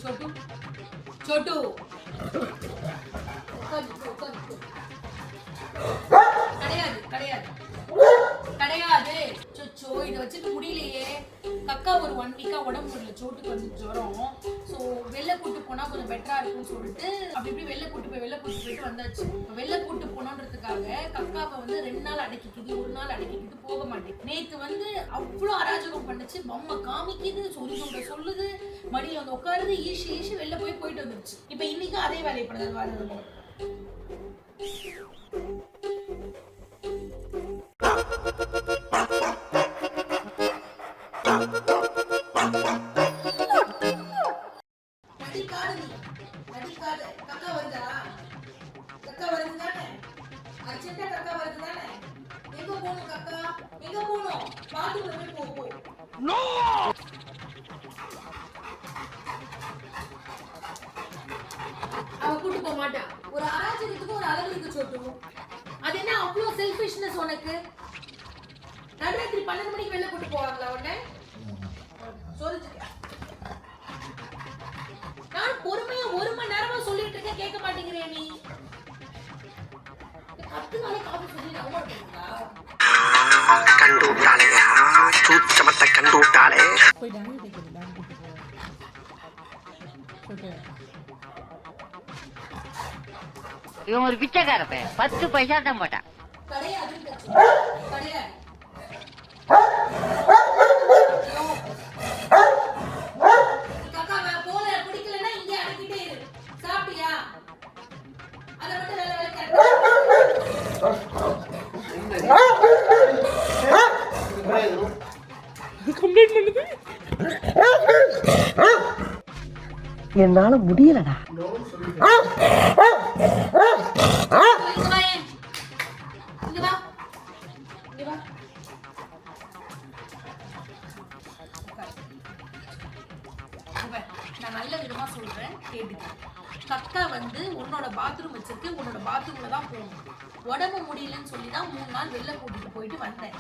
छोटू छोटू கிடையாது கிடையாது கிடையாது சொச்சோ இதை வச்சுட்டு முடியலையே கக்கா ஒரு 1 வீக்கா உடம்பு முடியல சோட்டுக்கு வந்து ஜுரம் ஸோ வெளில கூட்டு போனா கொஞ்சம் பெட்டரா இருக்கும்னு சொல்லிட்டு அப்படி இப்படி வெளில கூட்டு போயிட்டு வந்தாச்சு வெளில கூட்டு போனோன்றதுக்காக கக்காவை வந்து 2 நாள் அடக்கிக்குது 1 நாள் அடக்கிக்கிட்டு போக மாட்டேன் நேத்து வந்து அவ்வளோ அராஜகம் பண்ணுச்சு பொம்மை காமிக்குது சொல்லுது மடியில வந்து உட்காருது ஈஷி வெளில போயிட்டு வந்துருச்சு இப்ப இன்னைக்கு அதே வேலையை பண்ணுறது வாழ்றது அவ கூட்டு போக மாட்டா ஒரு அராஜகத்துக்கு ஒரு அளவு இருக்கு சொட்டு அது என்ன அவ்வளவு செல்ஃபிஷ்னஸ் உனக்கு நடுராத்திரி 12 மணிக்கு வெளில கூட்டு போவாங்களா உடனே சொல்லுங்க நான் பொறுமையா 1 மணி நேரமா சொல்லிட்டு இருக்கேன் கேட்க மாட்டேங்கிறியா நீ 10 நாளைக்கு காபி சொல்லி நம்ப மாட்டீங்களா கண்டுட்டாளையா சூச்சமத்தை கண்டுட்டாளே போய் டானி டேக்கர் டானி கூட்டி போ ஓகே இவன் ஒரு பிச்சைக்காரப்ப 10 பைசா தான் போட்டான் கிடையாது கிடையாது கக்கா நான் போல பிடிக்கலன்னா இங்க அடக்கிட்டே இரு சாப்பிட்டியா அத மட்டும் வேலை கம்ப்ளீட் பண்ணுது என்னால முடியலடா நான் நல்ல விதமா சொல்றேன் கேட்டுக்க கக்கா வந்து உன்னோட பாத்ரூம் வச்சிருக்கு உன்னோட பாத்ரூம்ல தான் போகணும் உடம்பு முடியலன்னு சொல்லி தான் 3 நாள் வெளில கூட்டிட்டு போயிட்டு வந்தேன்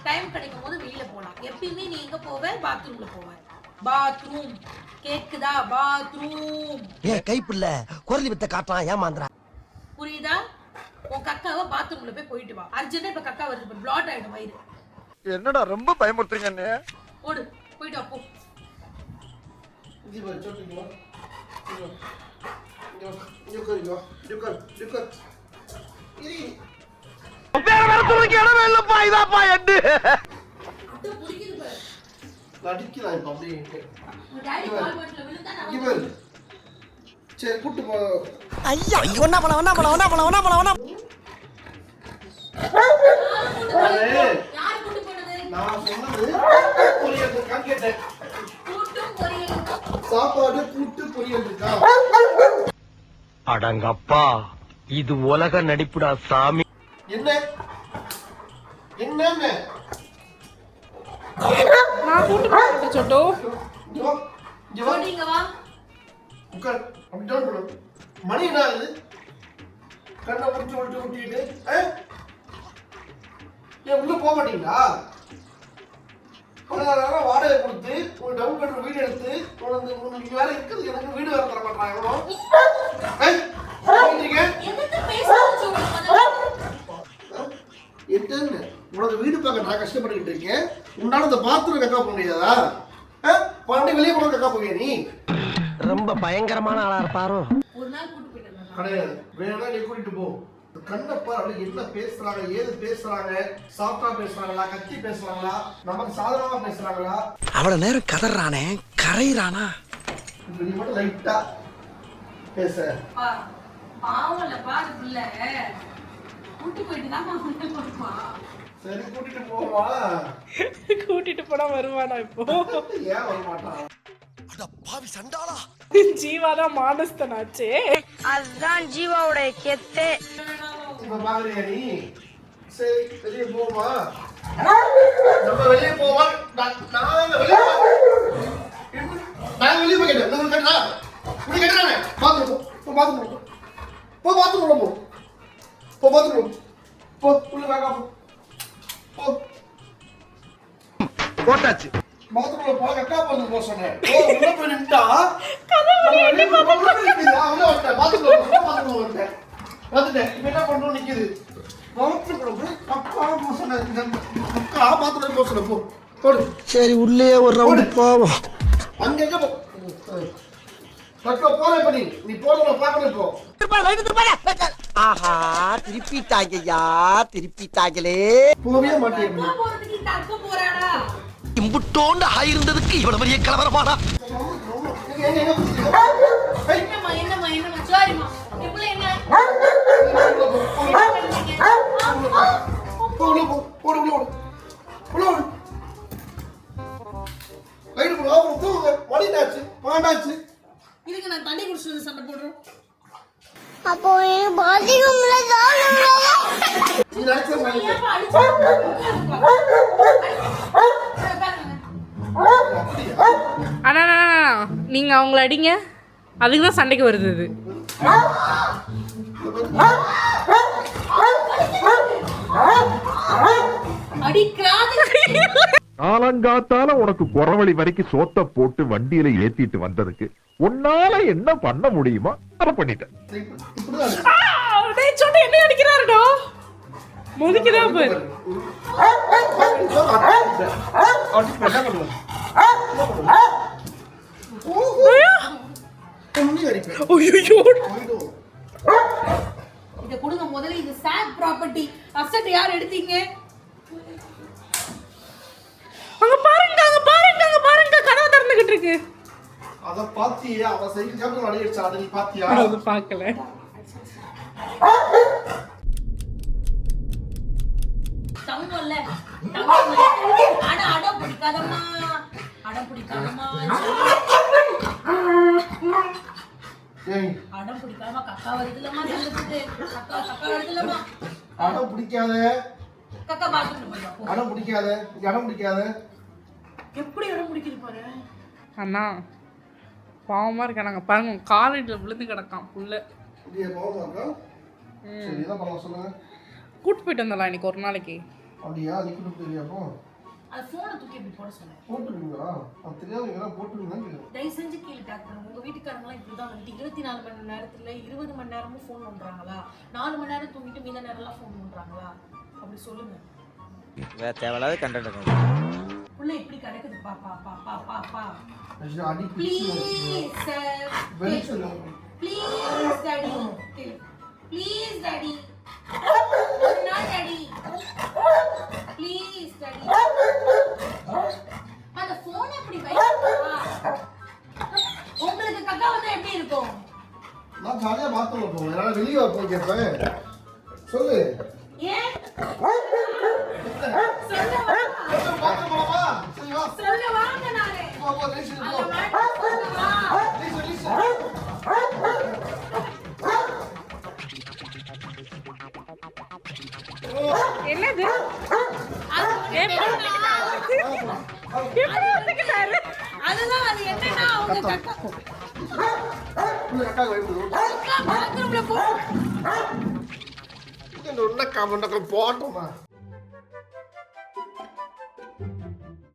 டைம் கிடைக்கும் போது வெளியில போலாம் எப்பயுமே நீ எங்க போவ பாத்ரூம்ல போவ பாத்ரூம் கேக்குதா பாத்ரூம் ஏ கைப்புள்ள குரலி வித்த காட்டலாம் ஏமாந்தறா புரியுதா உன் கக்காவை பாத்ரூம்ல போயிட்டு வா அர்ஜென்ட்டா இப்ப கக்கா வருது இப்ப பிளாட் ஆயிடும் வயிறு என்னடா ரொம்ப பயமுறுத்துறீங்க அண்ணே ஓடு போயிட்டு வா போ जी भाई चल ठीक है ये कर इरी வேற வேற துணிக்கு இடமே இல்லப்பா இதாப்பா எட்டு அட புடிக்குது பாரு நடிக்கலாம் இப்ப அப்படியே டாடி கால் பட்டல விழுந்தா நான் இவர் சரி கூட்டி போ ஐயா ஒண்ணா போலாம் யார் கூட்டி போனது நான் சொன்னது பொரியல் இருக்கான்னு கேட்டேன் கூட்டும் பொரியல் சாப்பாடு கூட்டு பொரியல் இருக்கா அடங்கப்பா இது உலக நடிப்புடா சாமி என்ன என்னன்னு நான் கூட்டி போறேன் சொட்டு ஓடிங்க வா உட்கார் அப்படி டவுன் பண்ணு மணி என்ன ஆகுது கண்ணை ஊட்டிட்டு ஏன் உள்ள போக மாட்டீங்களா 16,000 வாடகை கொடுத்து ஒரு டவுன் பெட்ரூம் வீடு எடுத்து உங்களுக்கு வேற இருக்குது எனக்கு வீடு வேற தர மாட்டாங்க எதுக்கு பேசுறது என்னன்னு உனக்கு வீடு பார்க்க நான் கஷ்டப்பட்டுக்கிட்டு இருக்கேன் உன்னால இந்த பாத்ரூம் கக்கா போக முடியாதா பண்டி வெளியே போன கக்கா போவியா நீ ரொம்ப பயங்கரமான ஆளா இருப்பாரோ ஒரு நாள் கூட்டி போயிட்டு கிடையாது வேணா நீ கூட்டிட்டு போ கண்ணப்பா அப்படி என்ன பேசுறாங்க ஏது பேசுறாங்க சாஃப்டா பேசுறாங்களா கத்தி பேசுறாங்களா நமக்கு சாதகமா பேசுறாங்களா அவ்வளவு நேரம் கதறானே கரையிறானா இப்ப நீ மட்டும் லைட்டா பேச பாவம்ல பாரு பிள்ளை கூட்டி போயிட்டு தான் கொடுப்பா சரி கூட்டிட்டு போவா கூட்டிட்டு போனா வருவானா இப்போ ஏன் வர மாட்டான் அட பாவி சண்டாளா ஜீவா தான் மானஸ்தனாச்சே அதுதான் ஜீவாவோட கெத்தே இப்ப பாக்குறியா நீ சரி வெளியே போமா நம்ம வெளியே போவா நாங்க வெளியே நான் வெளியே போய் கேட்டேன் உங்களுக்கு கேட்டா இப்படி கேட்டானே பாத்ரூம் போ பாத்ரூம் போ பாத்ரூம் போ பாத்ரூம் போ உள்ள வாங்க போ போட்டாச்சு பாத்ரூம்ல போக கக்கா போறது போ சொன்னேன் ஓ உள்ள போய் நின்னுட்டா வந்துட்டேன் பாத்ரூம் வந்துட்டேன் இப்ப என்ன பண்றோம் நிக்குது அக்கா பாத்ரூம் போக சொன்ன போ போடு சரி உள்ளே ஒரு ரவுண்ட் போவோம். அங்க எங்க போ பக்கா போற பண்ணி நீ போறத பாக்கணும் இப்போ ஆஹா திருப்பிட்டாங்கய்யா திருப்பிட்டாங்களே. போவே மாட்டேன் அக்கா போறதுக்கு இந்த அக்கா போறாடா. இம்புட்டோண்டு ஆயிருந்ததுக்கு இவ்வளவு பெரிய கலவரமாடா. என்னம்மா சாரிம்மா இப்பல என்ன இதுக்கு நான் தண்ணி குடிச்சு சண்டை போடுறோம். அப்போ எனக்கு பாத்ரூம்ல நீ நினைச்ச மாதிரி ஏப்பா அடிச்சு அண்ணா நீங்க அவங்கள அடிங்க, அதுக்கு தான் சண்டைக்கு வருது இது. அடிக்கிறாங்க. காலங்காத்தால உனக்கு குறவழி வரைக்கும் சோத்த போட்டு வண்டியில ஏத்திட்டு வந்ததுக்கு உன்னால என்ன பண்ண முடியுமோ அதை பண்ணிட்டேன். சொன்ன என்ன அடிக்கிறாருடா, முதிக்கிறான் பாரு. இத கொடுங்க முதல்ல. இது சாட் ப்ராப்பர்ட்டி. அசெட் யார் எடுத்தீங்க? அங்க பாருங்க கதவு திறந்துகிட்டு இருக்கு. அத பாத்தியா? அவ சைக்கிள் ஜம்ப் அடிச்சா அத நீ பாத்தியா? அது பார்க்கல. தங்கல்ல அடம் பிடிக்காதம்மா. ஏய் அடம் பிடிக்காம கக்கா வருதுலமா சொல்லுது. கக்கா வருதுலமா. அடம் பிடிக்காத. கக்கா பாத்ரூம்ல போய் வா. அடம் பிடிக்காத. அடம் பிடிக்காத. எப்படி அடம் பிடிக்குது பாரு. அண்ணா பாவமா இருக்கா, நாங்க பாருங்க காலேஜ்ல விழுந்து கிடக்கான் புள்ள. அப்படியே போமா இருக்கா? சரி என்ன பண்ணலாம் சொல்லுங்க. கூட்டு போயிட்டு வந்தலாம் இன்னைக்கு ஒரு நாளைக்கு. அப்படியா நிக்கணும் தெரியாமோ? அது போனை தூக்கி இப்படி போட சொன்னேன். போட்டுருவீங்களா? அது தெரியாதீங்களா? போட்டுருவீங்களா? தயவு செஞ்சு கீழே டேக் பண்ணுங்க. உங்க வீட்டுக்காரங்களாம் இப்படிதான் வந்துட்டு 24 மணி நேரத்துல 20 மணி நேரமும் ஃபோன் பண்றாங்களா? 4 மணி நேரம் தூங்கிட்டு மீத நேரம்லாம் ஃபோன் பண்றாங்களா? அப்படி சொல்லுங்க. வேற தேவையில்லாத கண்டென்ட். புள்ள இப்படி கிடக்குது. பா பா பா பா பா பா. அடி please sir. Please daddy. Please daddy. நான் டாடி. Please daddy. அந்த போன் எப்படி வைக்கிறா? உங்களுக்கு கக்கா வந்து எப்படி இருக்கும்? நான் ஜாலியா பாத்ரூம்ல போவேன். என்னால வெளிய போய் கேட்பேன். சொல்லு. ஏன்? சொல்ல வா. பாத்ரூம் போலாமா? சரி வா. சொல்ல வாங்க நானே. போ ரேஷன் போ. அந்த மேட்டர் சொல்ல வா. என்னது அதுதான் அது என்னன்னா அவங்க கக்கா கக்கா வைப்பு. பாத்ரூம்ல போ. இந்த உன்ன காமண்டக்க போட்டோமா?